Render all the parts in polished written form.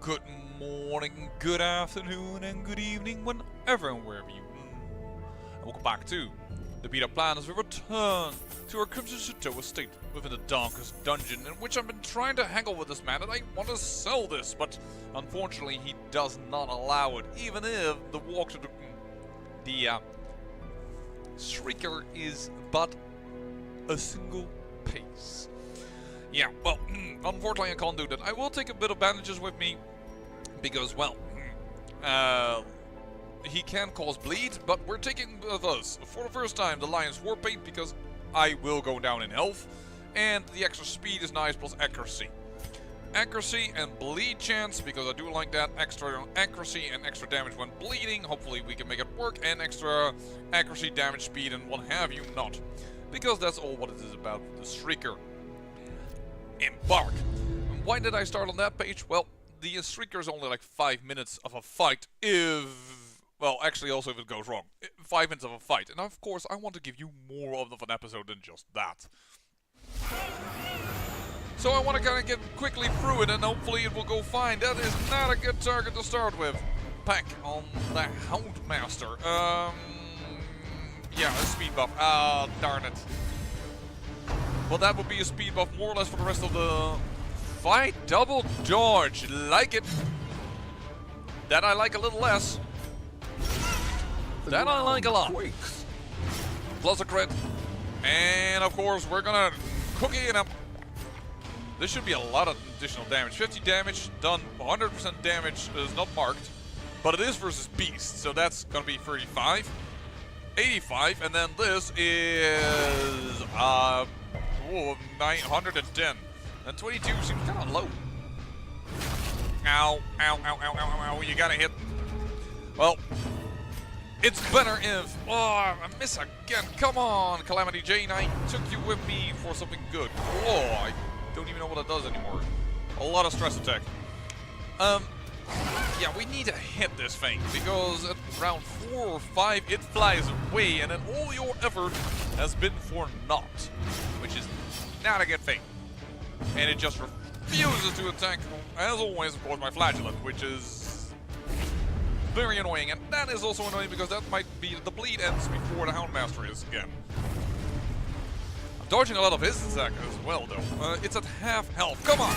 Good morning, good afternoon, and good evening, whenever and wherever you are. And welcome back to the Beat Up Plan as we return to our Crimson Chateau estate within the darkest dungeon, in which I've been trying to haggle with this man, and I want to sell this, but unfortunately he does not allow it, even if the walk to the Shrieker is but a single pace. Yeah, well, unfortunately I can't do that. I will take a bit of bandages with me, because, well, he can cause bleed, but we're taking with us, for the first time, the Lion's War Paint, because I will go down in health, and the extra speed is nice, plus accuracy. Accuracy and bleed chance, because I do like that, extra accuracy and extra damage when bleeding, hopefully we can make it work, and extra accuracy, damage, speed, and what have you not. Because that's all what it is about the Shrieker. Embark! Why did I start on that page? Well, the Shrieker is only like 5 minutes of a fight if... well, actually also if it goes wrong. 5 minutes of a fight. And of course I want to give you more of an episode than just that. So I want to kind of get quickly through it and hopefully it will go fine. That is not a good target to start with. Pack on the Houndmaster. Yeah, a speed buff. Ah, darn it. Well, that would be a speed buff more or less for the rest of the fight. Double dodge. Like it. That I like a little less. That I like a lot. Plus a crit. And of course, we're gonna cookie it up. This should be a lot of additional damage. 50 damage done. 100% damage is not marked. But it is versus Beast. So that's gonna be 35. 85. And then this is 910. And 22 seems kind of low. Ow, ow, ow, ow, ow, ow, you gotta hit. Well, it's better if... oh, I miss again. Come on, Calamity Jane, I took you with me for something good. Oh, I don't even know what it does anymore. A lot of stress attack. Yeah, we need to hit this thing, because at round 4 or 5, it flies away, and then all your effort has been for naught, which is not a good thing. And it just refuses to attack, as always, of course, my Flagellant, which is very annoying. And that is also annoying because that might be the bleed ends before the Houndmaster is again. I'm dodging a lot of his attack as well, though. It's at half health. Come on!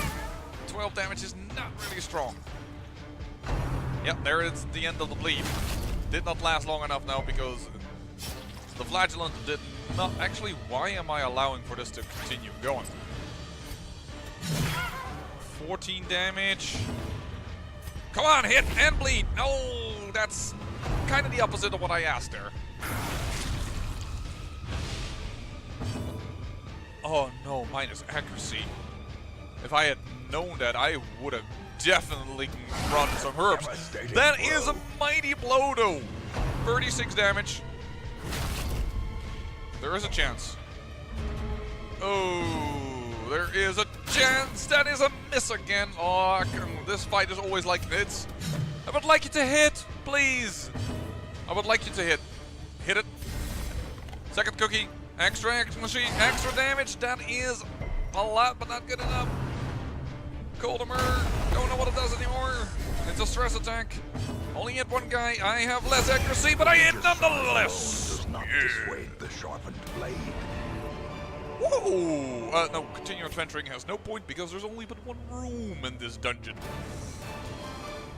12 damage is not really strong. Yep, there is the end of the bleed. Did not last long enough now because the Flagellant did not... actually, why am I allowing for this to continue going? 14 damage. Come on, hit and bleed. Oh, that's kind of the opposite of what I asked there. Oh no, minus accuracy. If I had known that, I would have definitely run some herbs. That is a mighty blow, though. 36 damage. There is a chance. Oh, there is a chance. That is a miss again. Oh, this fight is always like this. I would like you to hit, please. I would like you to hit. Hit it. Second cookie. Extra machine. Extra damage. That is a lot, but not good enough. Coldimer. Don't know what it does anymore. It's a stress attack. Only hit one guy. I have less accuracy, but I hit nonetheless. Does not dissuade the sharpened blade. Whoa! No, continue adventuring has no point because there's only but one room in this dungeon.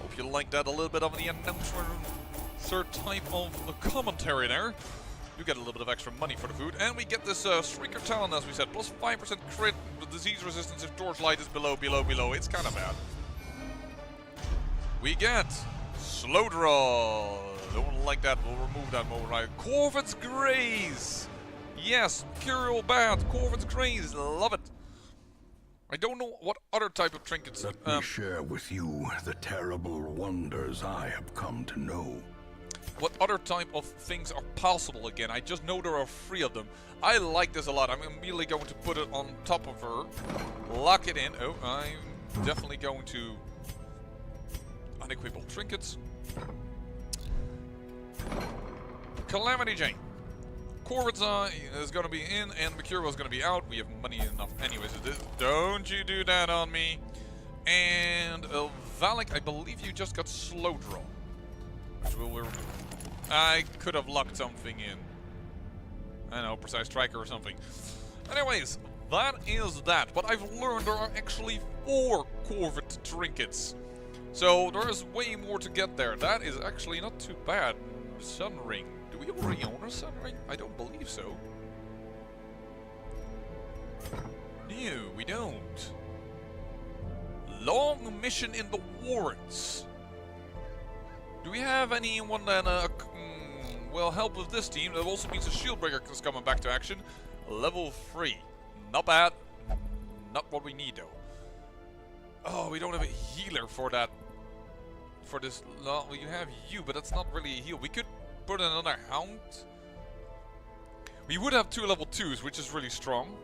Hope you like that, a little bit of the announcer type of commentary there. You get a little bit of extra money for the food, and we get this Shrieker talent, as we said, plus 5% crit, the disease resistance if torchlight is below. It's kind of bad. We get slow draw. Don't like that. We'll remove that moment. Right. Corvin's Graze. Yes, Curial Bad, Corvin's Graze, love it. I don't know what other type of trinkets... let me share with you the terrible wonders I have come to know. What other type of things are possible again? I just know there are 3 of them. I like this a lot. I'm immediately going to put it on top of her. Lock it in. Oh, I'm definitely going to... unequipable trinkets. Calamity Jane. Corvid's is going to be in, and Mercurial is going to be out. We have money enough anyways. Don't you do that on me. And a Valak, I believe you just got slow draw. I could have locked something in. I know, precise striker or something. Anyways, that is that. But I've learned there are actually 4 Corvid trinkets. So there is way more to get there. That is actually not too bad. Sun Ring. Do we already own a Sun Ring? I don't believe so. No, we don't. Long mission in the warrants. Do we have anyone that will help with this team? That also means the Shieldbreaker is coming back to action. Level 3. Not bad. Not what we need though. Oh, we don't have a healer for that. For this. No, you have you, but that's not really a heal. We could put another Hound. We would have 2 level 2s, which is really strong.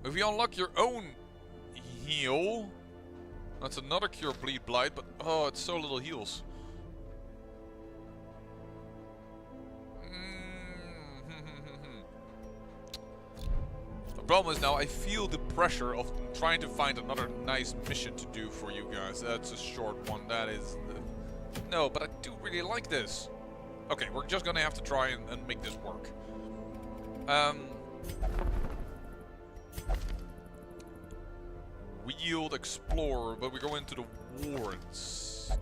If you unlock your own heal, that's another Cure Bleed Blight, but oh, it's so little heals. The problem is now I feel the pressure of trying to find another nice mission to do for you guys. That's a short one. That is... No, but I do really like this. Okay, we're just gonna have to try and make this work. Wield Explorer, but we go into the wards.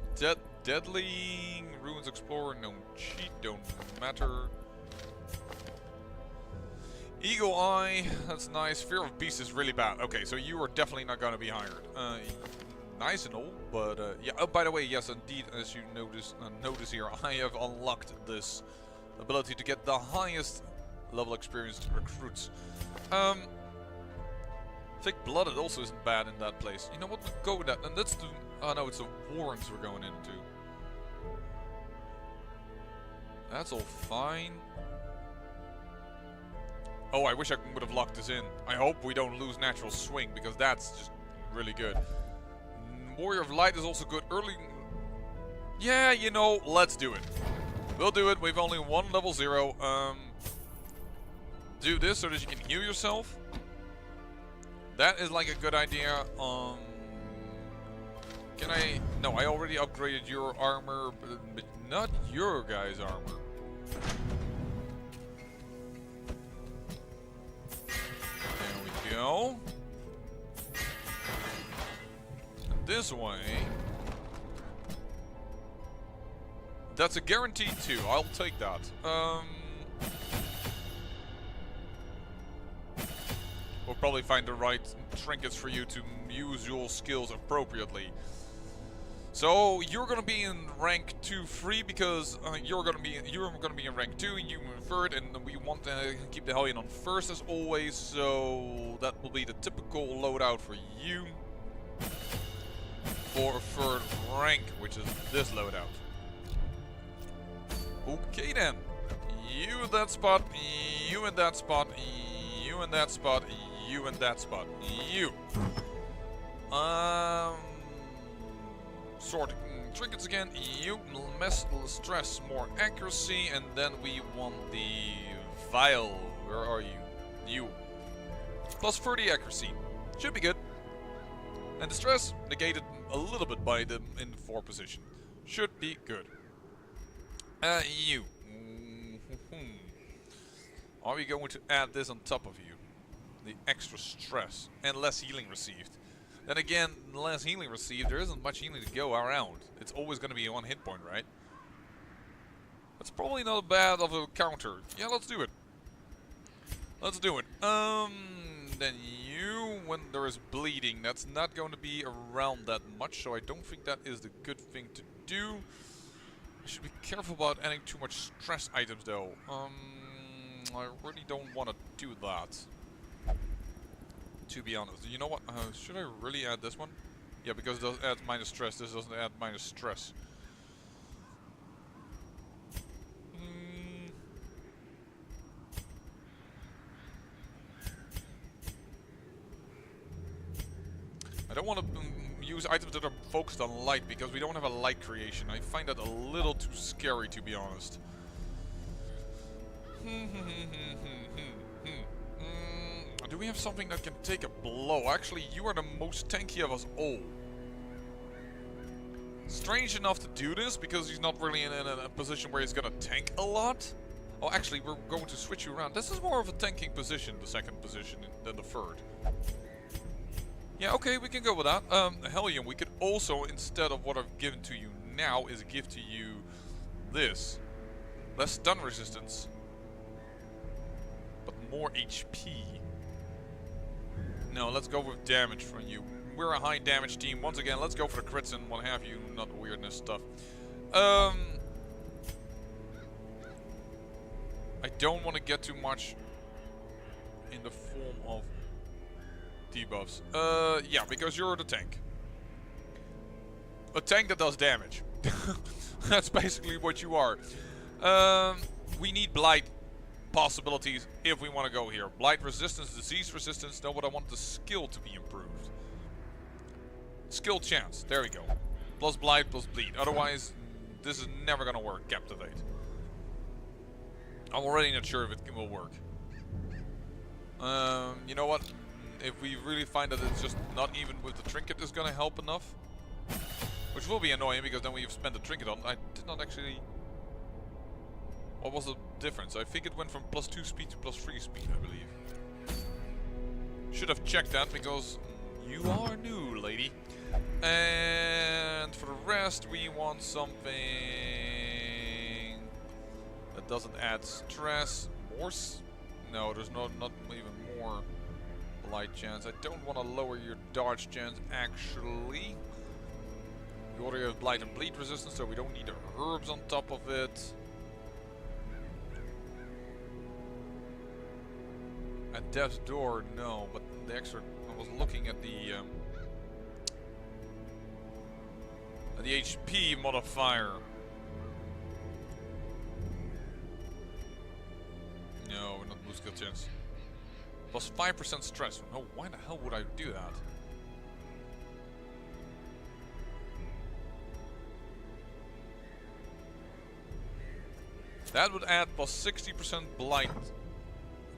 Deadly Ruins Explorer, no cheat, don't matter. Eagle Eye, that's nice. Fear of Beast is really bad. Okay, so you are definitely not gonna be hired. Nice and all, but yeah. Oh, by the way, yes, indeed, as you notice here, I have unlocked this ability to get the highest level experienced recruits. Thick Blooded also isn't bad in that place. You know what? We'll go with that. And that's the... Oh no, it's the warrants we're going into. That's all fine. Oh, I wish I would have locked this in. I hope we don't lose Natural Swing, because that's just really good. Warrior of Light is also good. Early... Yeah, you know, let's do it. We'll do it. We've only 1 level 0. Do this so that you can heal yourself. That is like a good idea. Can I... No, I already upgraded your armor, but not your guys' armor. There we go. And this way. That's a guaranteed 2. I'll take that. We'll probably find the right trinkets for you to use your skills appropriately. So you're gonna be in rank 2-3 because you're gonna be in rank 2 and you in 3rd, and we want to keep the Hellion on 1st as always. So that will be the typical loadout for you for a 3rd rank, which is this loadout. Okay then, you in that spot, you in that spot, you in that spot, you in that spot, you. Sorting trinkets again, you, less stress, more accuracy, and then we want the vial. Where are you? You. Plus 30 accuracy. Should be good. And the stress negated a little bit by them in 4 position. Should be good. You. Are we going to add this on top of you? The extra stress and less healing received. Then again, less healing received, there isn't much healing to go around. It's always going to be 1 hit point, right? That's probably not bad of a counter. Yeah, let's do it. Let's do it. Then you, when there is bleeding, that's not going to be around that much, so I don't think that is the good thing to do. I should be careful about adding too much stress items, though. I really don't want to do that. To be honest. You know what? Should I really add this one? Yeah, because it does add minus stress. This doesn't add minus stress. I don't want to use items that are focused on light because we don't have a light creation. I find that a little too scary, to be honest. Do we have something that can take a blow? Actually, you are the most tanky of us all. strange enough to do this because he's not really in a position where he's gonna tank a lot. Oh, actually, we're going to switch you around. This is more of a tanking position, the second position, than the third. Yeah, okay, we can go with that. Hellion, we could also, instead of what I've given to you now, is give to you this. Less stun resistance, but more HP. No, let's go with damage from you. We're a high damage team. Once again, let's go for the crits and what have you, not weirdness stuff. I don't want to get too much in the form of debuffs. Yeah, because you're the tank. A tank that does damage. That's basically what you are. We need blight possibilities if we want to go here. Blight resistance, disease resistance. No, but I want the skill to be improved. Skill chance. There we go. Plus blight, plus bleed. Otherwise, this is never going to work. Captivate. I'm already not sure if it will work. You know what? If we really find that it's just not even with the trinket is going to help enough. Which will be annoying because then we've spent the trinket on. I did not actually... What was the difference? I think it went from +2 speed to +3 speed, I believe. Should have checked that because you are new, lady. And for the rest, we want something that doesn't add stress. More no, there's not even more blight chance. I don't want to lower your dodge chance, actually. You already have blight and bleed resistance, so we don't need the herbs on top of it. At Death's Door, no, but the extra... I was looking at the HP modifier. No, not boost skill chance. Plus 5% stress. No, why the hell would I do that? That would add plus 60% blight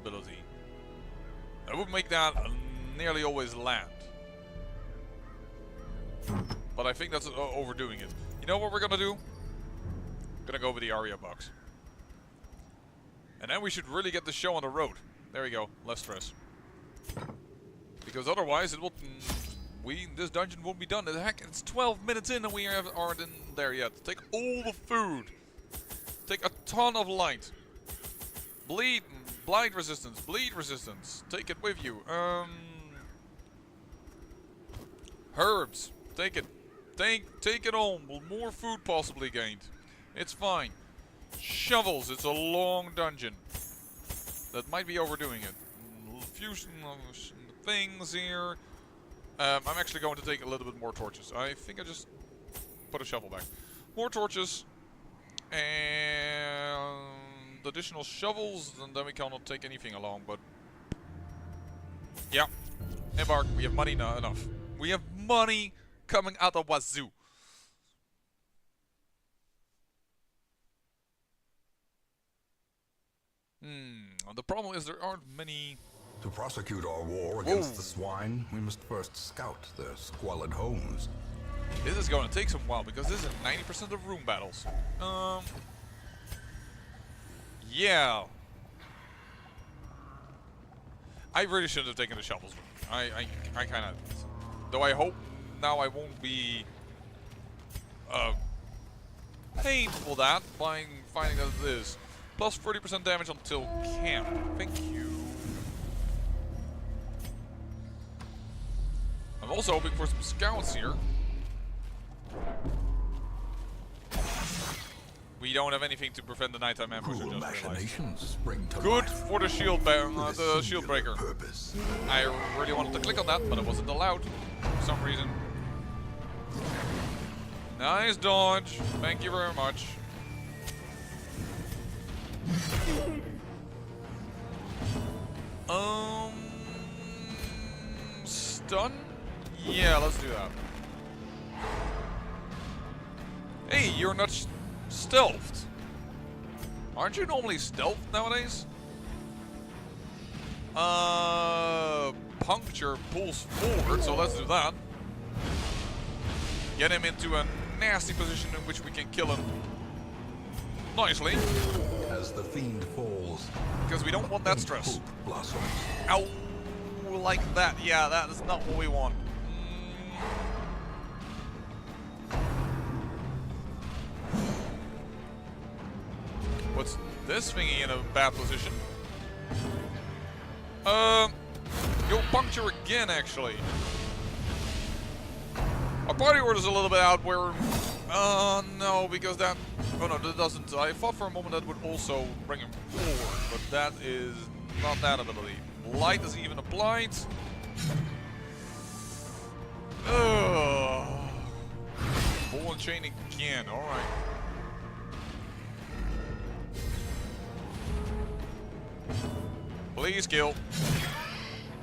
ability. That would make that nearly always land. But I think that's overdoing it. You know what we're gonna do? Gonna go with the Aria box. And then we should really get the show on the road. There we go, less stress. Because otherwise it will... this dungeon won't be done. Heck, it's 12 minutes in and we aren't in there yet. Take all the food. Take a ton of light. Blight resistance, bleed resistance. Take it with you. Herbs. Take it. Take it home. Well, more food possibly gained. It's fine. Shovels. It's a long dungeon. That might be overdoing it. Fusion of things here. I'm actually going to take a little bit more torches. I think I just put a shovel back. More torches. And additional shovels, and then we cannot take anything along, but yeah, embark. We have money enough. We have money coming out of wazoo. The problem is there aren't many. To prosecute our war against the swine, we must first scout their squalid homes. This is going to take some while because this is 90% of room battles. Yeah. I really shouldn't have taken the shovels. I kind of... Though I hope now I won't be painful that by finding that it is. Plus 30% damage until camp. Thank you. I'm also hoping for some scouts here. We don't have anything to prevent the nighttime ambush. Cruel machinations spring to good life for the Shieldbreaker. Purpose. I really wanted to click on that, but it wasn't allowed for some reason. Nice dodge. Thank you very much. Stun? Yeah, let's do that. Hey, you're not stealthed. Aren't you normally stealthed nowadays? Puncture pulls forward, so let's do that. Get him into a nasty position in which we can kill him nicely. As the fiend falls, Because we don't want that stress. hope blossoms. Ow! Like that. Yeah, that is not what we want. What's this thingy in a bad position? You'll puncture again, actually. Our party order's a little bit out where... no, because that... Oh no, that doesn't... I thought for a moment that would also bring him forward, but that is not that ability. Light is even applied. Ugh. Ball and chain again, alright. Please kill.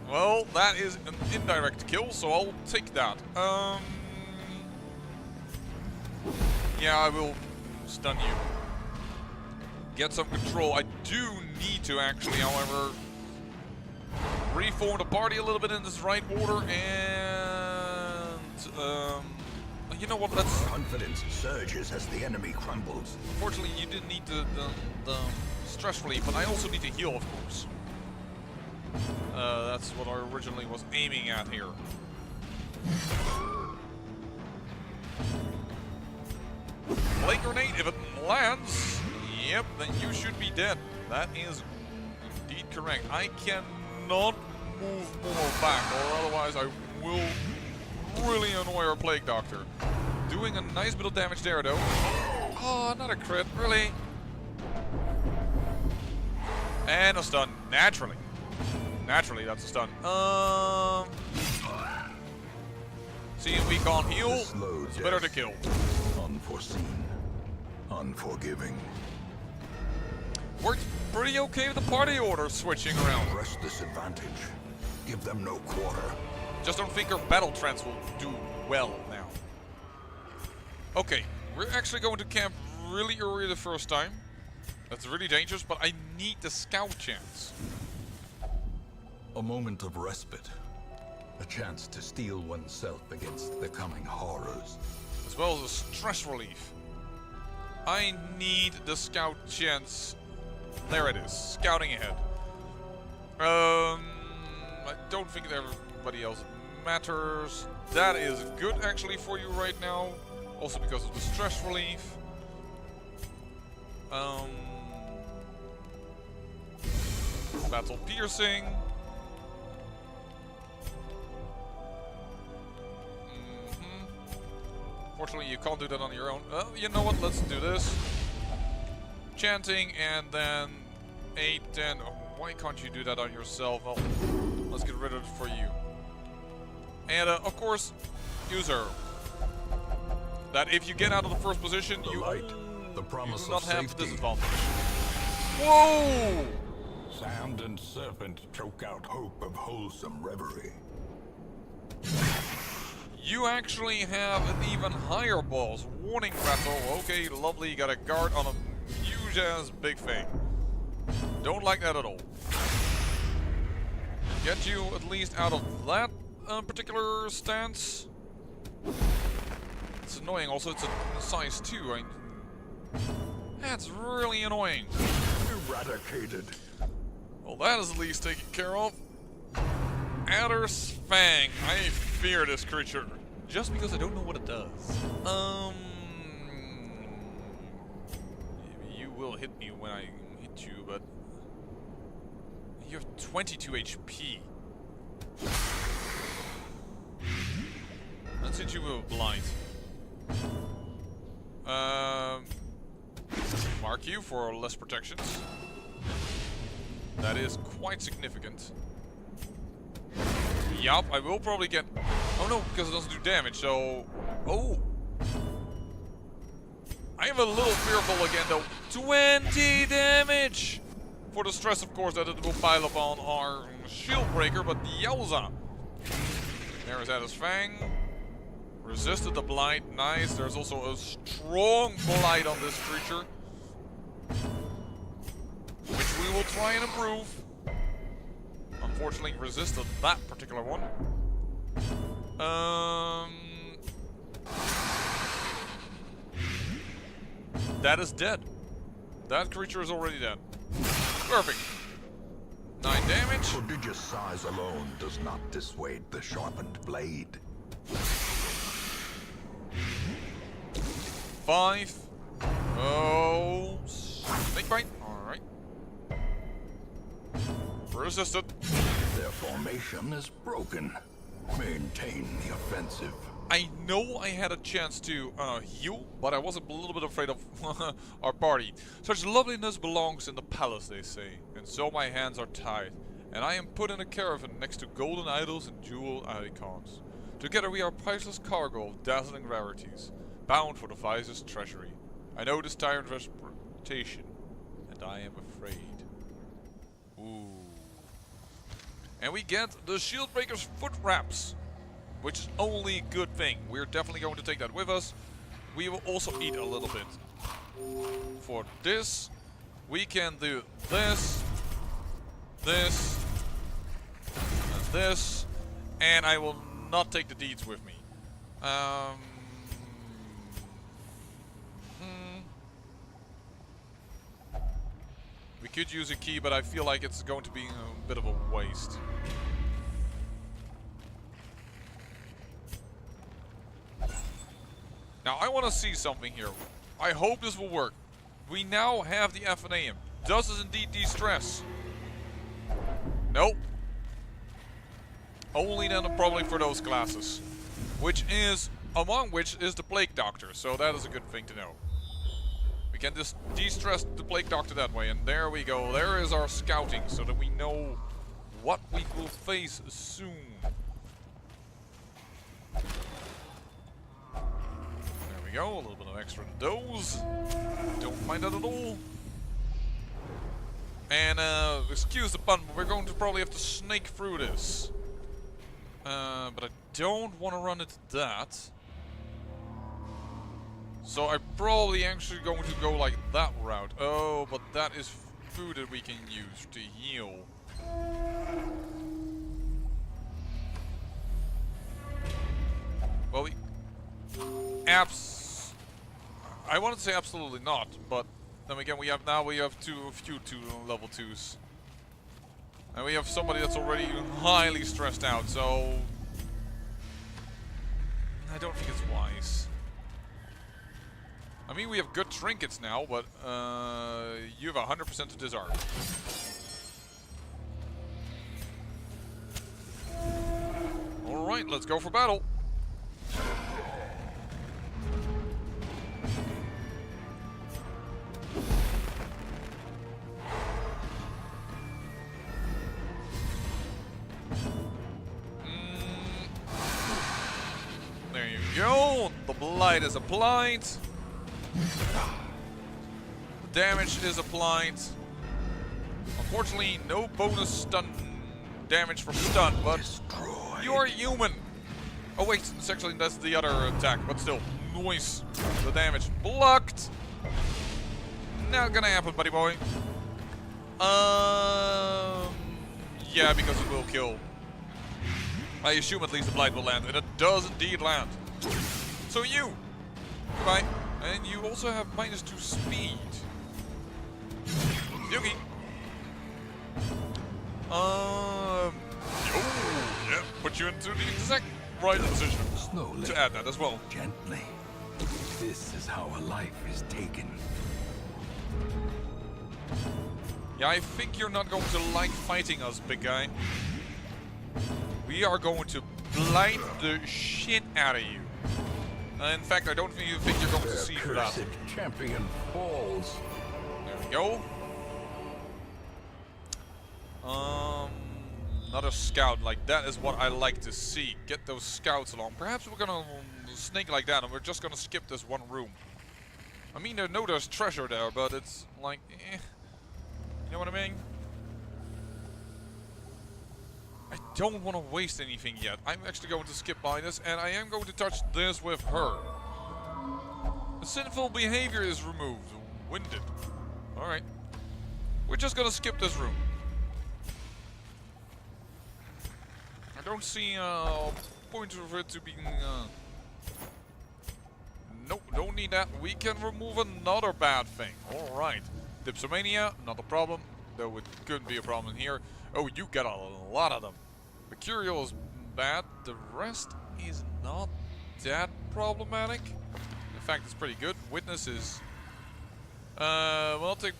Well, that is an indirect kill, so I'll take that. Yeah, I will stun you. Get some control. I do need to actually, however, reform the party a little bit in this right order, and you know what? Let's. Confidence surges as the enemy crumbles. Unfortunately, you didn't need the stress relief, but I also need to heal, of course. That's what I originally was aiming at here. Blade grenade, if it lands, yep, then you should be dead. That is indeed correct. I cannot move more back, or otherwise I will really annoy our Plague Doctor. Doing a nice bit of damage there, though. Oh, not a crit, really? And a stun, naturally. Naturally, that's a stun. Seeing we can't heal, it's better to kill. Unforeseen. Unforgiving. Worked pretty okay with the party order switching around. Press this advantage. Give them no quarter. Just don't think our battle trance will do well now. Okay, we're actually going to camp really early the first time. That's really dangerous, but I need the scout chance. A moment of respite. A chance to steel oneself against the coming horrors. As well as a stress relief. I need the scout chance. There it is. Scouting ahead. I don't think everybody else matters. That is good actually for you right now. Also because of the stress relief. Battle piercing. Fortunately, you can't do that on your own. You know what? Let's do this. Chanting and then 8, 10. Oh, why can't you do that on yourself? Well, let's get rid of it for you. And of course, user. That if you get out of the first position, The you light, the promise do not of have safety. disadvantage. Whoa! Sand and serpent choke out hope of wholesome reverie. You actually have an even higher boss. Warning battle. Okay, lovely. You got a guard on a huge ass big thing. Don't like that at all. Get you at least out of that particular stance. It's annoying. Also, it's a size 2. That's really annoying. Eradicated. Well, that is at least taken care of. Adder's Fang. I fear this creature. Just because I don't know what it does. You will hit me when I hit you, but you have 22 HP. Let's hit you with a blight. Mark you for less protections. That is quite significant. Yup, I will probably get... Oh no, because it doesn't do damage, so... Oh! I am a little fearful again, though. 20 damage! For the stress, of course, that it will pile up on our Shieldbreaker, but yowza! There is Adder's Fang. Resisted the blight, nice. There's also a strong blight on this creature. Which we will try and improve. Unfortunately, resisted that particular one. that is dead. That creature is already dead. Perfect. 9 damage. Prodigious size alone does not dissuade the sharpened blade. 5. Oh, snake bite. Alright. Resisted. Their formation is broken. Maintain the offensive. I know I had a chance to heal, but I was a little bit afraid of our party. Such loveliness belongs in the palace, they say, and so my hands are tied, and I am put in a caravan next to golden idols and jewel icons. Together we are priceless cargo of dazzling rarities, bound for the Vice's treasury. I know this tyrant reputation, and I am afraid. Ooh. And we get the Shieldbreaker's foot wraps, which is only a good thing. We're definitely going to take that with us. We will also eat a little bit. For this, we can do this, this, and this, and I will not take the deeds with me. We could use a key, but I feel like it's going to be a bit of a waste. Now, I want to see something here. I hope this will work. We now have the FNAM. Does this indeed de-stress? Nope. Only then probably for those classes. Among which is the Plague Doctor. So that is a good thing to know. We can just de-stress the Plague Doctor that way. And there we go. There is our scouting. So that we know what we will face soon. We go, a little bit of extra dose. Don't mind that at all. And excuse the pun, but we're going to probably have to snake through this. But I don't want to run into that. So I'm probably actually going to go like that route. Oh, but that is food that we can use to heal. Well, I wanted to say absolutely not, but then again we have a few level 2s. And we have somebody that's already highly stressed out, so I don't think it's wise. I mean, we have good trinkets now, but you have 100% to disarm. Alright, let's go for battle. There you go. The blight is applied. The damage is applied. Unfortunately, no bonus stun damage for stun, but you are human. Oh wait, that's the other attack, but still, nice. The damage blocked. Not gonna happen, buddy boy. Yeah, because it will kill. I assume at least the blight will land, and it does indeed land. So you, goodbye. And you also have -2 speed. Yuki. Oh, yeah, put you into the exact right position. Slowly, to add that as well. Gently. This is how a life is taken. Yeah, I think you're not going to like fighting us, big guy. We are going to blight the shit out of you. In fact, I don't even think you're going to see through that. Champion falls. There we go. Another scout, like that is what I like to see. Get those scouts along. Perhaps we're gonna snake like that and we're just gonna skip this one room. I mean, I know there's treasure there, but it's like, eh. You know what I mean? I don't want to waste anything yet. I'm actually going to skip by this, and I am going to touch this with her. The sinful behavior is removed. Winded. Alright. We're just going to skip this room. I don't see a point of it to be... Nope, don't need that. We can remove another bad thing. Alright. Dipsomania, not a problem. Though it couldn't be a problem here. Oh, you got a lot of them. Mercurial is bad. The rest is not that problematic. In fact, it's pretty good. Witness is... well, take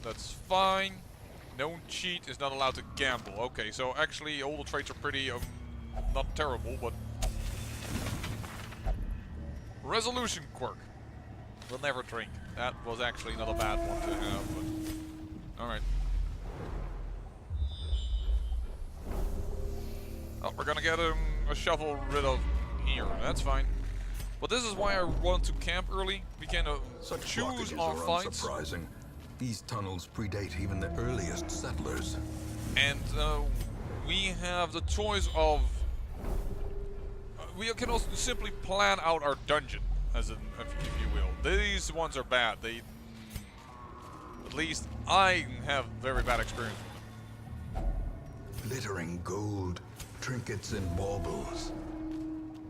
that's fine. Known cheat is not allowed to gamble. Okay, so actually all the traits are pretty... not terrible, but... Resolution quirk. Will never drink. That was actually not a bad one to have, but... Alright. Oh, we're gonna get a shovel rid of here. That's fine. But this is why I want to camp early. We can choose our fights. Unsurprising. These tunnels predate even the earliest settlers. And we have the choice of... we can also simply plan out our dungeon, as in, if you will. These ones are bad. They... At least I have very bad experience with them. Glittering gold, trinkets and baubles.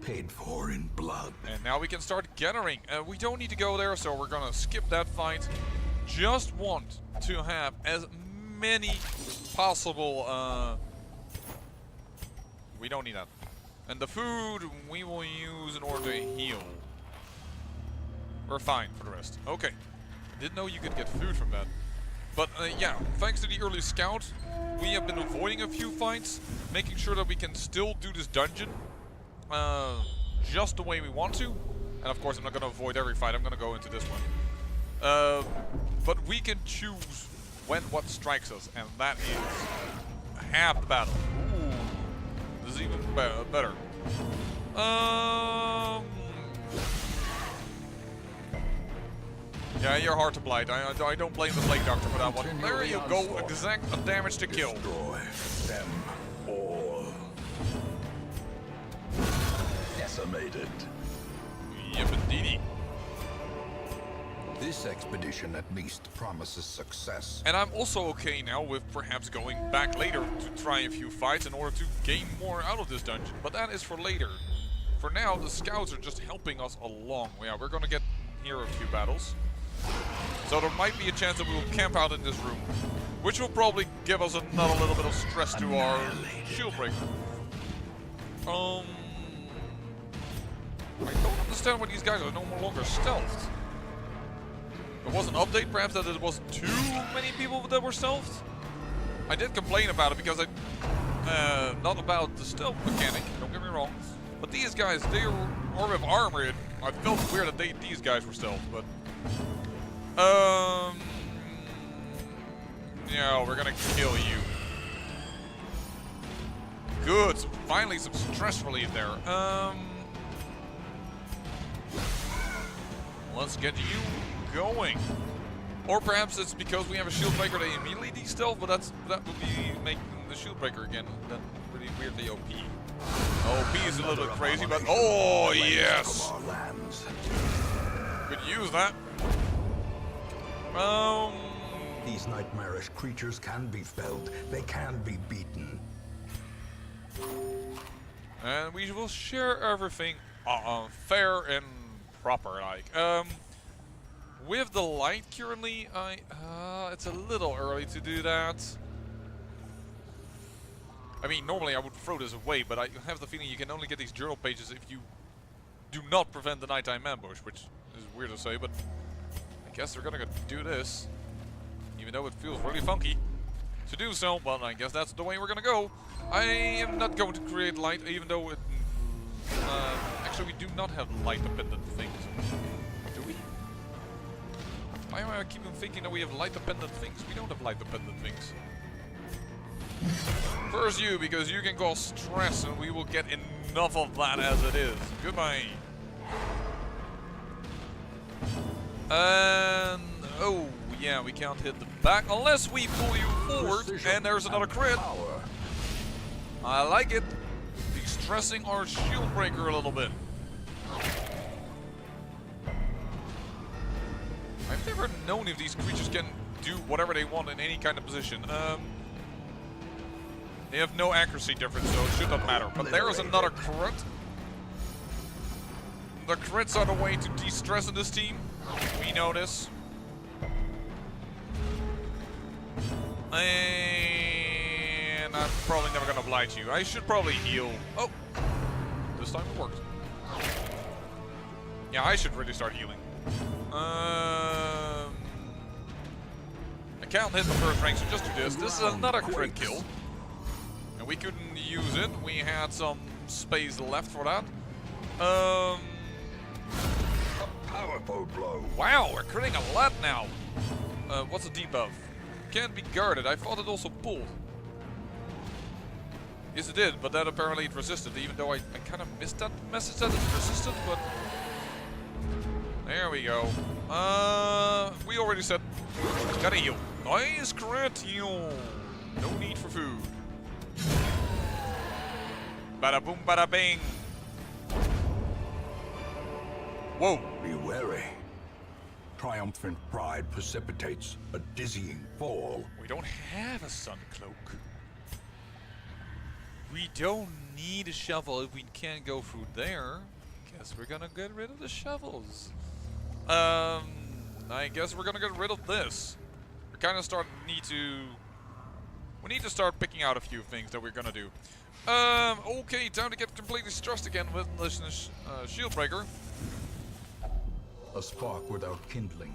Paid for in blood. And now we can start gathering. We don't need to go there, so we're gonna skip that fight. Just want to have as many possible... we don't need that. And the food we will use in order to heal. We're fine for the rest. Okay. Didn't know you could get food from that. But yeah, thanks to the early scout, we have been avoiding a few fights, making sure that we can still do this dungeon just the way we want to. And of course I'm not going to avoid every fight, I'm going to go into this one. But we can choose when what strikes us, and that is half the battle. Ooh, this is even better. Yeah, you're hard to blight. I don't blame the Plague Doctor for that one. There you go, exact damage to kill. Destroy them all. Decimated. Yep, indeedy. This expedition at least promises success. And I'm also okay now with perhaps going back later to try a few fights in order to gain more out of this dungeon. But that is for later. For now, the scouts are just helping us along. Yeah, we're gonna get here a few battles. So there might be a chance that we will camp out in this room, which will probably give us another little bit of stress to our Shieldbreaker. I don't understand why these guys are no longer stealthed. There was an update perhaps that it was too many people that were stealthed. I did complain about it because not about the stealth mechanic, don't get me wrong. But these guys, they are with armor. I felt weird that these guys were stealth, but... yeah, we're gonna kill you. Good, finally some stress relief there. Let's get you going. Or perhaps it's because we have a Shieldbreaker they immediately de-stealth, but that would be making the Shieldbreaker again then pretty weirdly OP. OP is a little bit crazy, but oh yes! Could use that. These nightmarish creatures can be felled. They can be beaten. And we will share everything fair and proper, like. With the light currently, it's a little early to do that. I mean, normally I would throw this away, but I have the feeling you can only get these journal pages if you do not prevent the nighttime ambush, which is weird to say, but I guess we're gonna do this. Even though it feels really funky to do so, but I guess that's the way we're gonna go. I am not going to create light, even though it... actually, we do not have light-dependent things. Do we? Why am I keep on thinking that we have light-dependent things? We don't have light-dependent things. First you, because you can cause stress, and we will get enough of that as it is. Goodbye. And... oh, yeah, we can't hit the back unless we pull you forward, and there's another crit. I like it. De-stressing our Shieldbreaker a little bit. I've never known if these creatures can do whatever they want in any kind of position. They have no accuracy difference, so it should not matter. But there is another crit. the crits are the way to de-stress in this team. We know this. And I'm probably never gonna blight you. I should probably heal. Oh, this time it worked. Yeah, I should really start healing. I can't hit the first rank, so just do this. This is another crit kill. And we couldn't use it. We had some space left for that. A powerful blow. Wow, we're critting a lot now. What's a debuff? Can't be guarded. I thought it also pulled. Yes, it did, but then apparently it resisted, even though I kind of missed that message that it resisted, but... There we go. We already said, gotta heal. Nice crit heal. No need for food. Bada boom, bada bing. Whoa. Be wary. Triumphant pride precipitates a dizzying fall. We don't have a sun cloak. We don't need a shovel if we can't go through there. Guess we're gonna get rid of the shovels. I guess we're gonna get rid of this. We kind of we need to start picking out a few things that we're gonna do. Okay, time to get completely stressed again with this Shieldbreaker. A spark without kindling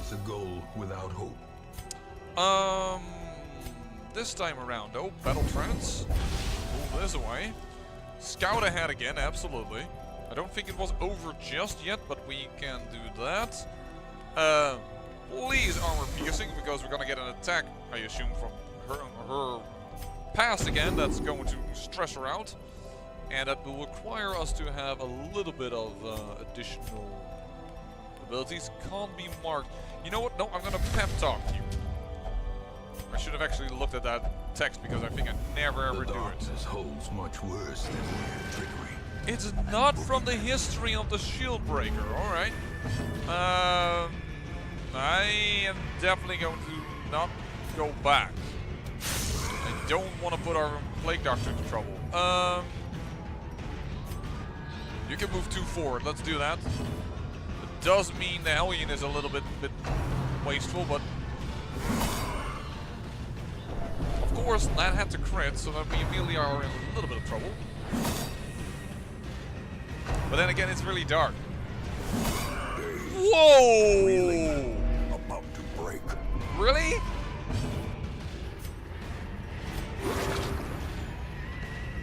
is a goal without hope. This time around, though, Battle Trance. Move this away. Scout ahead again, absolutely. I don't think it was over just yet, but we can do that. Please armor piercing, because we're gonna get an attack, I assume, from her past again. That's going to stress her out, and that will require us to have a little bit of additional abilities. Can't be marked. You know what? No, I'm gonna pep talk you. I should have actually looked at that text because I think I never ever do it. This holds much worse than mere trickery. It's not from the history of the Shieldbreaker, alright. I am definitely going to not go back. I don't want to put our Plague Doctor into trouble. You can move 2 forward, let's do that. It does mean the Hellion is a little bit wasteful, but... Of course, that had to crit, so that we immediately are in a little bit of trouble. But then again, it's really dark. Whoa! Really about to break. Really?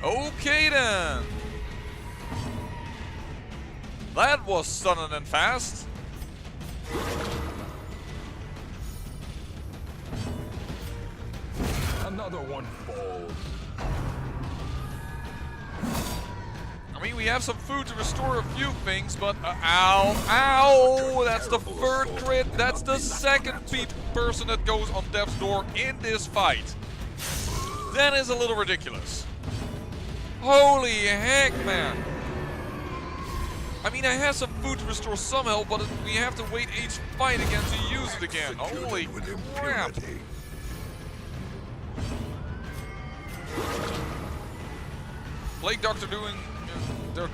Okay then. That was sudden and fast. Another one falls. I mean, we have some food to restore a few things, but ow, that's the third crit. That's the second person that goes on death's door in this fight. That is a little ridiculous. Holy heck, man. I mean, I have some food to restore some health, but we have to wait each fight again to use it again. Holy crap. Plague Doctor doing their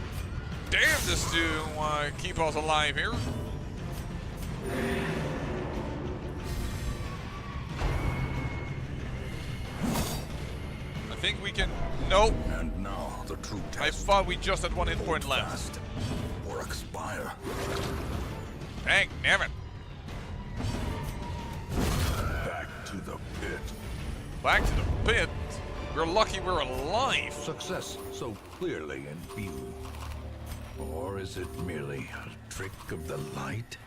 damnedest to keep us alive here. I think we can... Nope. And now the true test. I thought we just had 1 hit point left. Or expire. Dang, damn it. Back to the pit. Back to the pit? We're lucky we're alive. Success so clearly in view. Or is it merely a trick of the light?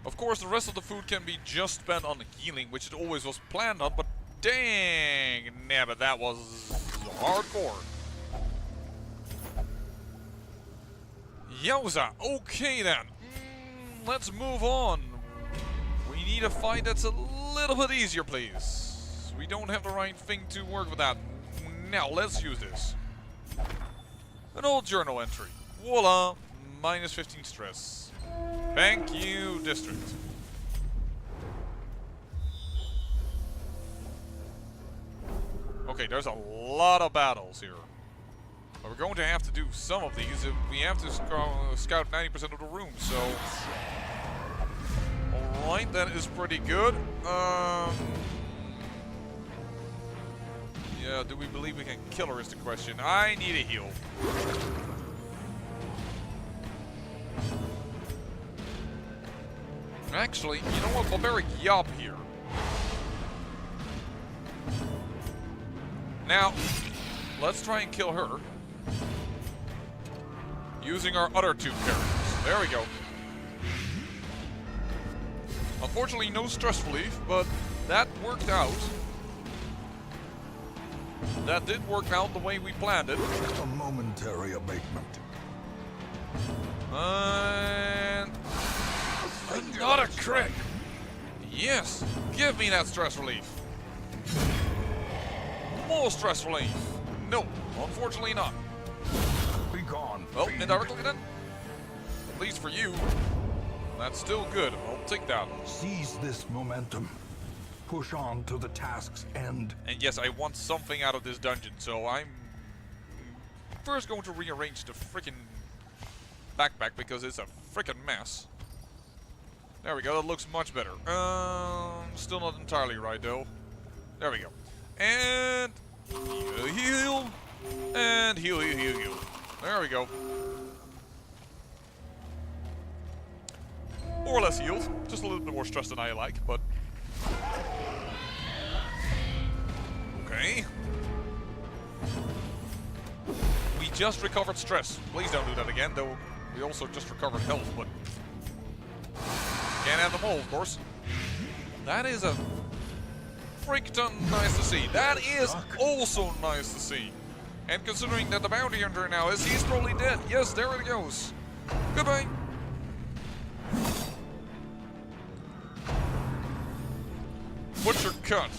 Of course, the rest of the food can be just spent on healing, which it always was planned on, but dang, nabbit, that was hardcore. Yowza, okay then. Let's move on. We need a fight that's a little bit easier, please. We don't have the right thing to work with that. Now, let's use this. An old journal entry. Voila! Minus 15 stress. Thank you, District. Okay, there's a lot of battles here. But we're going to have to do some of these. We have to scout 90% of the room, so... Alright, that is pretty good. Yeah, do we believe we can kill her is the question. I need a heal. Actually, you know what? Barbaric Yob here. Now, let's try and kill her. Using our other two characters. There we go. Unfortunately, no stress relief, but that worked out. That did work out the way we planned it. A momentary abatement. And... not a crit! Yes! Give me that stress relief! More stress relief! No, unfortunately not. Be gone. Well, indirectly then? At least for you. That's still good. I'll take that. Seize this momentum. Push on to the task's end. And yes, I want something out of this dungeon, so I'm first going to rearrange the freaking backpack because it's a freaking mess. There we go, that looks much better. Still not entirely right though. There we go. And heal. And heal. There we go. More or less healed. Just a little bit more stress than I like, but... Okay. We just recovered stress. Please don't do that again, though we also just recovered health, but... Can't have them all, of course. That is a... freak-ton nice to see. That is also nice to see. And considering that the bounty hunter now is, he's probably dead. Yes, there it goes. Goodbye. Butcher Cut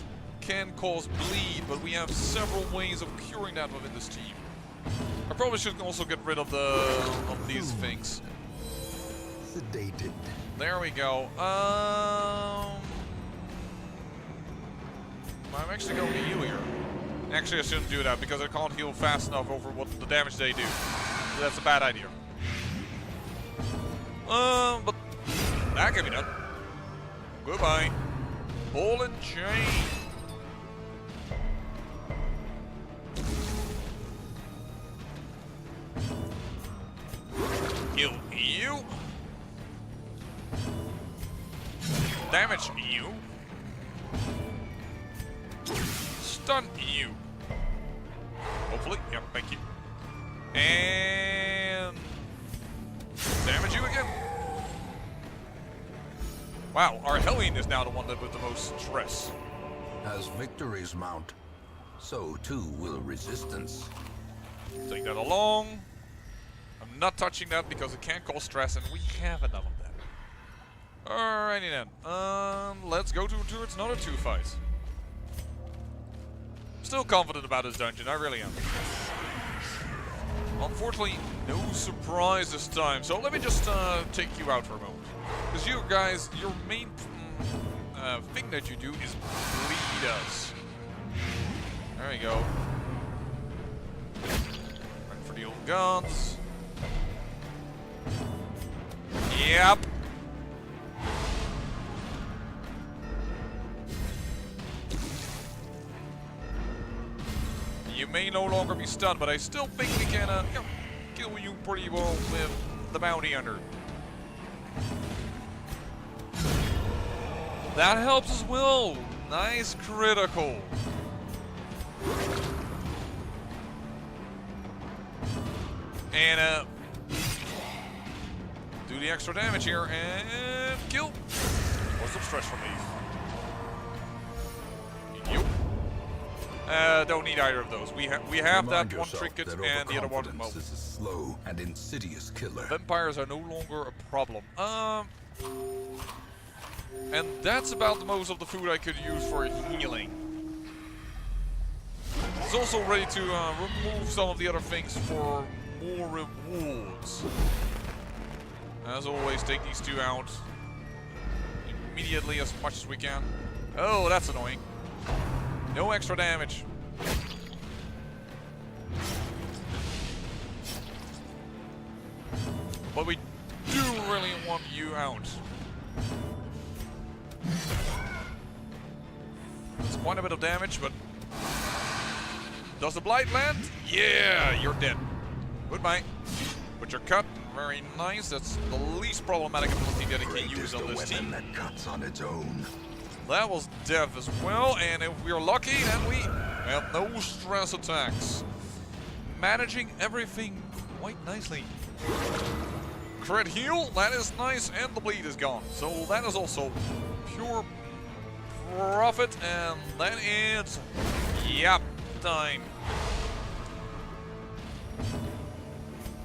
can cause bleed, but we have several ways of curing that within this team. I probably should also get rid of these things. Sedated. There we go. I'm actually going to heal here. Actually, I shouldn't do that because I can't heal fast enough over what the damage they do. So that's a bad idea. But that can be done. Goodbye. Ball and chain. Heal you. Damage you. Stun you. Hopefully. Yep, thank you. And damage you again. Wow, our Hellion is now the one that with the most stress. As victories mount, so too will resistance. Take that along. I'm not touching that because it can't cause stress, and we have enough of that. Alrighty then. Let's go towards another 2 fights. Still confident about this dungeon, I really am. Unfortunately, no surprise this time. So let me just take you out for a moment. Because you guys, your main thing that you do is bleed us. There we go. Run for the old guns. Yep. You may no longer be stunned, but I still think we can kill you pretty well with the bounty hunter. That helps as well. Nice critical. And do the extra damage here and kill. Or some stress relief. You. Don't need either of those. We have that one trinket and the other one. Well, this is a slow and insidious killer. Vampires are no longer a problem. And that's about the most of the food I could use for healing. It's also ready to remove some of the other things for more rewards. As always, take these 2 out immediately as much as we can. Oh, that's annoying. No extra damage. But we do really want you out. That's quite a bit of damage, but... Does the blight land? Yeah, you're dead. Goodbye. But you're cut. Very nice. That's the least problematic ability that it can use on this team. That cuts on its own. That was death as well, and if we're lucky, then we have no stress attacks. Managing everything quite nicely. Crit heal, that is nice, and the bleed is gone. So that is also pure profit, and that is yap time.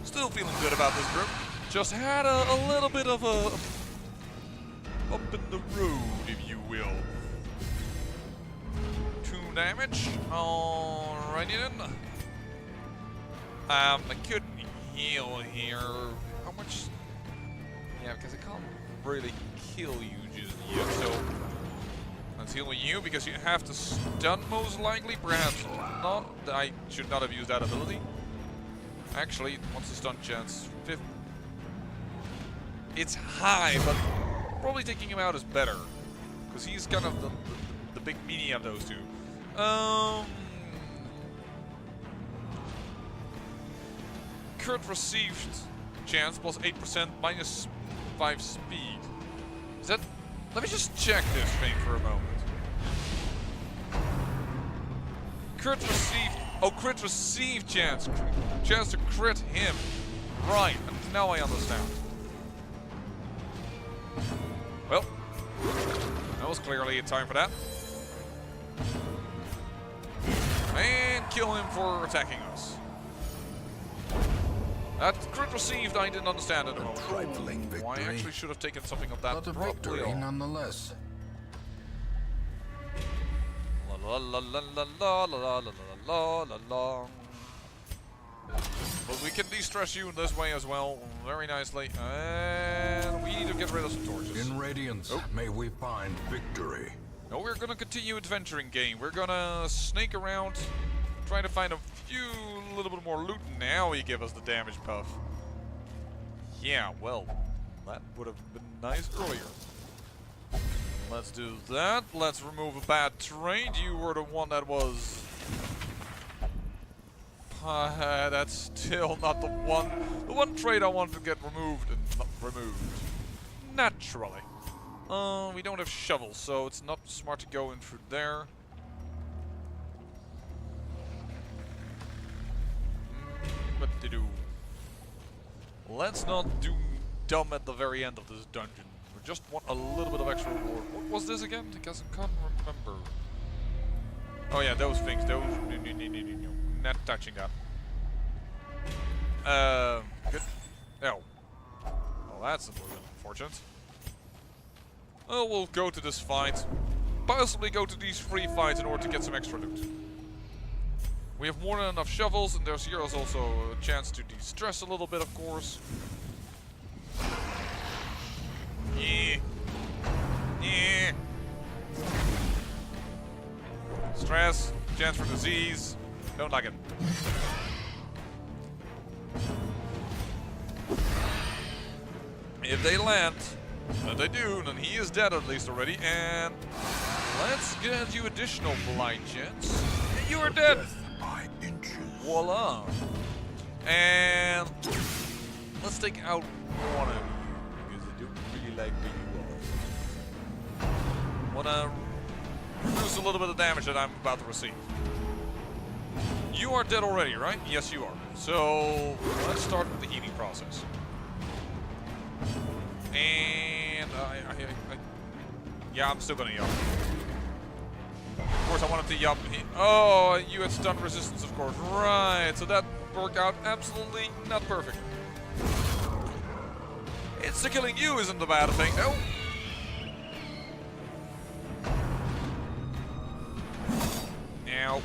Still feeling good about this group. Just had a little bit of a up in the road, if you will. 2 damage. Alrighty then. I couldn't heal here. How much? Yeah, because I can't really kill you just yet. So let's heal you because you have to stun most likely. Perhaps not. I should not have used that ability. Actually, what's the stun chance? 50. It's high, but probably taking him out is better. Because he's kind of the big meanie of those two. Crit received chance plus 8% minus 5 speed. Is that... Let me just check this thing for a moment. Crit received... Oh, crit received chance. Chance to crit him. Right, now I understand. Well, that was clearly a time for that. And kill him for attacking us. That crit received, I didn't understand at the moment. Trifling victory. Oh, I actually should have taken something of that. But a victory nonetheless. La la la la la la la la la la la. But we can de-stress you in this way as well, very nicely. And we need to get rid of some torches. In Radiance, may we find victory. No, we're gonna continue adventuring game. We're gonna snake around, trying to find a little bit more loot. Now he give us the damage buff. Yeah, well, that would have been nice earlier. Let's do that. Let's remove a bad trade. You were the one that was... that's still not the one trade I wanted to get removed and not removed. Naturally. We don't have shovels, so it's not smart to go in through there. What to do? Let's not do dumb at the very end of this dungeon. We just want a little bit of extra reward. What was this again? Because I can't remember. Oh yeah, those things. Those. No. Not touching that. Good. No. Well, that's a little bit unfortunate. Oh, we'll go to this fight. Possibly go to these 3 fights in order to get some extra loot. We have more than enough shovels, and there's also a chance to de-stress a little bit, of course. Yeah. Yeah. Stress, chance for disease. Don't like it. If they land, and they do, then he is dead at least already. And let's get you additional blight chance. And you are dead. Voila. And let's take out one of you because I don't really like where you are. Wanna reduce a little bit of damage that I'm about to receive. You are dead already, right? Yes, you are. So let's start with the healing process. And yeah, I'm still gonna yup. Of course, I wanted to yup. Oh, you had stun resistance, of course. Right, so that worked out absolutely not perfect. It's the killing you isn't the bad thing, though. Now.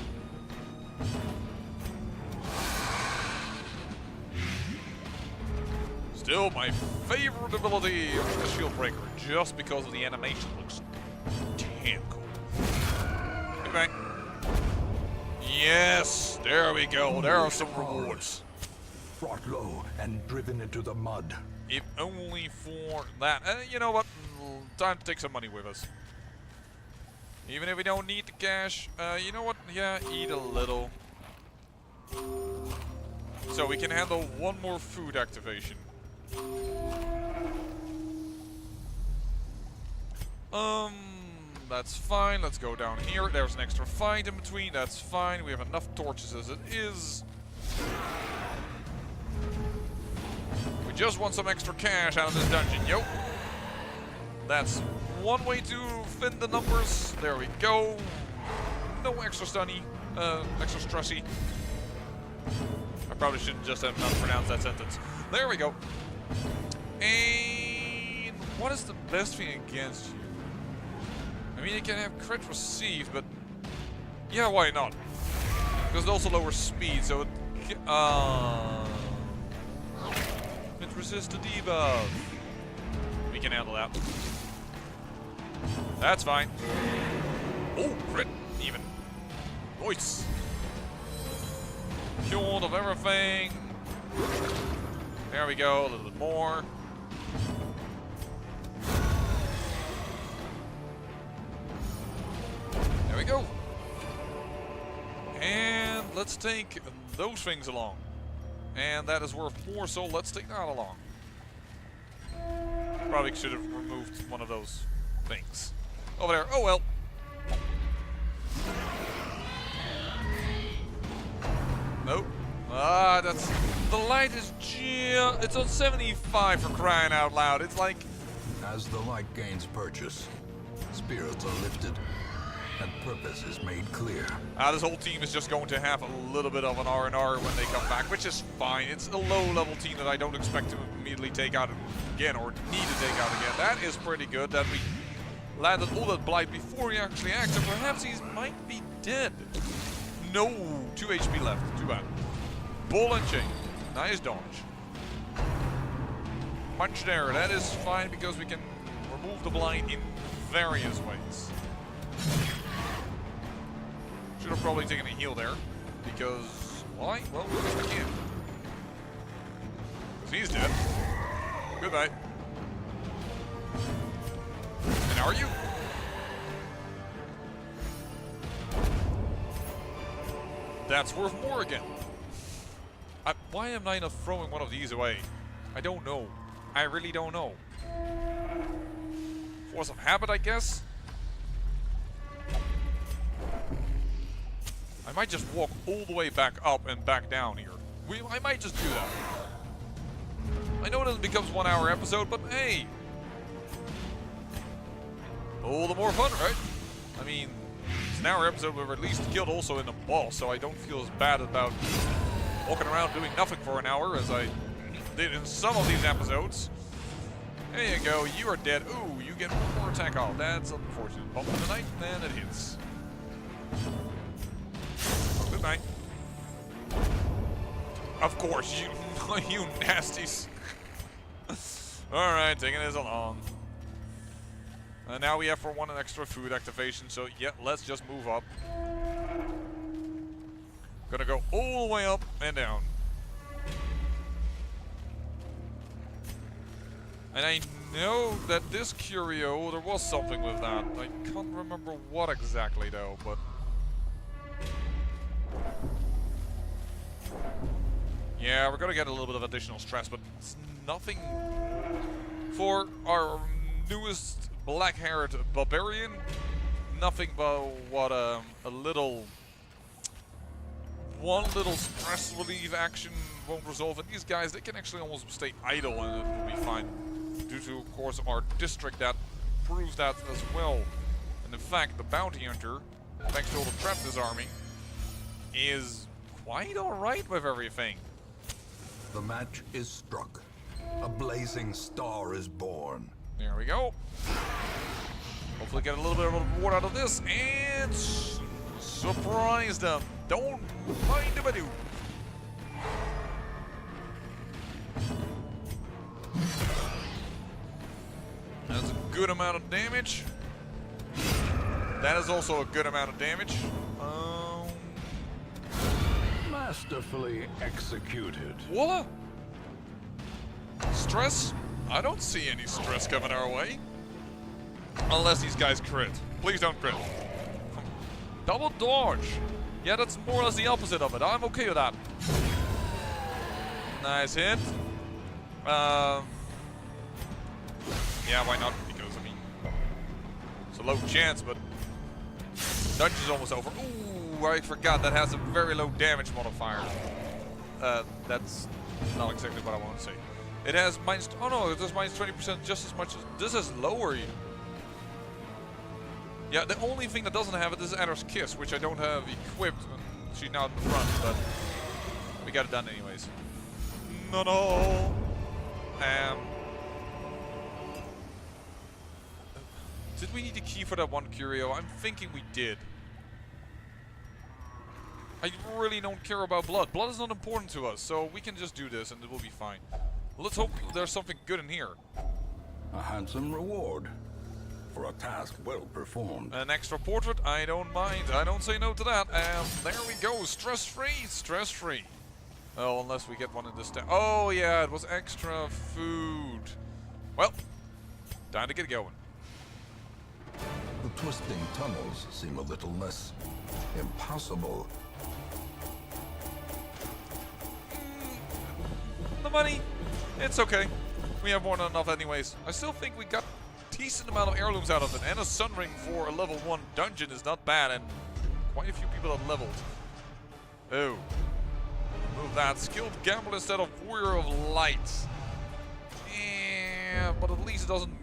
Still my favorite ability of the Shieldbreaker, just because of the animation looks damn cool. Get back. Yes, there we go. There are some rewards. Brought low and driven into the mud. if only for that. You know what? Time to take some money with us. Even if we don't need the cash, you know what? Yeah, eat a little. So we can handle one more food activation. That's fine. Let's go down here. There's an extra fight in between. That's fine. We have enough torches as it is. We just want some extra cash out of this dungeon. Yo. That's one way to thin the numbers. There we go. No extra stunny. Extra stressy. I probably shouldn't just have not pronounced that sentence. There we go. And what is the best thing against you? I mean, you can have crit received, but yeah, why not? Because it also lowers speed, so it resists the debuff. We can handle that. That's fine. Oh, crit, even. Nice. Cured of everything. There we go, a little bit more. There we go. And let's take those things along. And that is worth more, so let's take that along. Probably should have removed one of those things. Over there. Oh well. Nope. Ah, that's... The light is it's on 75 for crying out loud. It's like... As the light gains purchase, spirits are lifted, and purpose is made clear. This whole team is just going to have a little bit of an R&R when they come back, which is fine. It's a low-level team that I don't expect to immediately take out again, or need to take out again. That is pretty good that we landed all that blight before he actually acts, and perhaps he might be dead. No, 2 HP left. Too bad. Ball and chain. Nice dodge. Punch there. That is fine because we can remove the blight in various ways. Should have probably taken a heal there. Because... why? Well, because we can. Because he's dead. Goodbye. And are you? That's worth more again. Why am I not throwing one of these away? I don't know. I really don't know. Force of habit, I guess? I might just walk all the way back up and back down here. I might just do that. I know it becomes 1 hour episode, but hey! All the more fun, right? I mean, it's an hour episode where we're at least killed also in the boss, so I don't feel as bad about walking around doing nothing for an hour as I did in some of these episodes. There you go, you are dead. Ooh, you get one more attack off. That's unfortunate. Bump in the night, and it hits. Good night. Of course, you nasties. Alright, taking this along. And now we have for one an extra food activation, so yeah, let's just move up. Gonna go all the way up and down. And I know that this curio, there was something with that. I can't remember what exactly though, but... yeah, we're gonna get a little bit of additional stress, but it's nothing for our newest black-haired barbarian. Nothing but what one little stress relief action won't resolve. And these guys, they can actually almost stay idle and it will be fine. Due to, of course, our district that proves that as well. And in fact, the bounty hunter, thanks to all the prep disarming, is quite alright with everything. The match is struck. A blazing star is born. There we go. Hopefully get a little bit of a reward out of this and surprise them. Don't mind if I do. That's a good amount of damage. That is also a good amount of damage. Masterfully executed. Voila! Stress I don't see any stress coming our way. Unless these guys crit. Please don't crit. Double dodge. Yeah, that's more or less the opposite of it. I'm okay with that. Nice hit. Yeah, why not? Because, I mean, it's a low chance, but dungeon's almost over. Ooh, I forgot that has a very low damage modifier. That's not exactly what I want to say. It has minus, oh no, it does minus 20% just as much as, this is lower even. Yeah, the only thing that doesn't have it is Adder's Kiss, which I don't have equipped. She's now in the front, but we got it done anyways. No. Did we need a key for that one curio? I'm thinking we did. I really don't care about blood. Blood is not important to us, so we can just do this and it will be fine. Let's hope there's something good in here. A handsome reward for a task well performed. An extra portrait? I don't mind. I don't say no to that. There we go. Stress-free. Stress-free. Oh, unless we get one in this town. Oh, yeah. It was extra food. Well, time to get going. The twisting tunnels seem a little less impossible. The money, it's okay. We have more than enough anyways. I still think we got a decent amount of heirlooms out of it, and a sun ring for a level 1 dungeon is not bad, and quite a few people have leveled. Oh. Move that. Skilled Gamble instead of Warrior of Light. Yeah, but at least it doesn't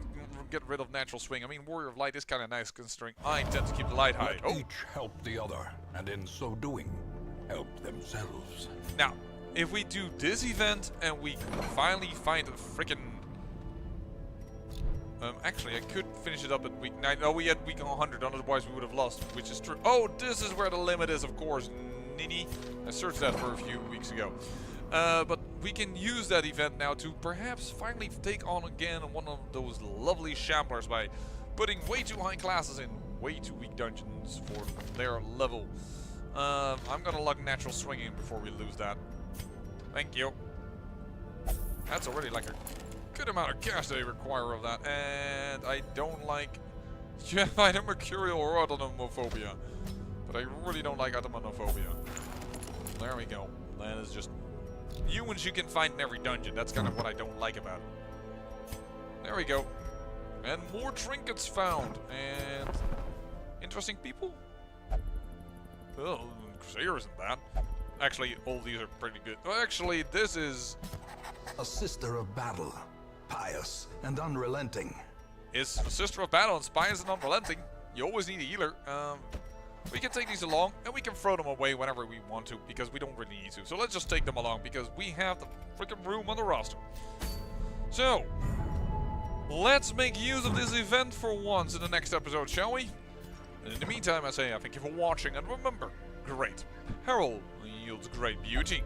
get rid of Natural Swing. I mean, Warrior of Light is kind of nice considering I tend to keep the light high. Let each help the other, and in so doing, help themselves. Now, if we do this event and we finally find a freaking... actually, I could finish it up at week 9. No, we had week 100, otherwise we would have lost, which is true. Oh, this is where the limit is, of course. Nini. I searched that for a few weeks ago. But we can use that event now to perhaps finally take on again one of those lovely shamblers by putting way too high classes in way too weak dungeons for their level. I'm gonna lug Natural Swinging before we lose that. Thank you. That's already like a good amount of cash they require of that, and I don't like either mercurial or autonomophobia, but I really don't like autonomophobia. There we go. That is just humans you can find in every dungeon. That's kind of what I don't like about it. There we go. And more trinkets found, and interesting people. Oh, Crusader isn't bad. Actually, all these are pretty good. Well, actually, this is... A sister of battle, pious and unrelenting. Is a sister of battle and pious and unrelenting. You always need a healer. We can take these along, and we can throw them away whenever we want to, because we don't really need to. So let's just take them along, because we have the freaking room on the roster. So, let's make use of this event for once in the next episode, shall we? And in the meantime, I say thank you for watching, and remember, great peril yields great beauty.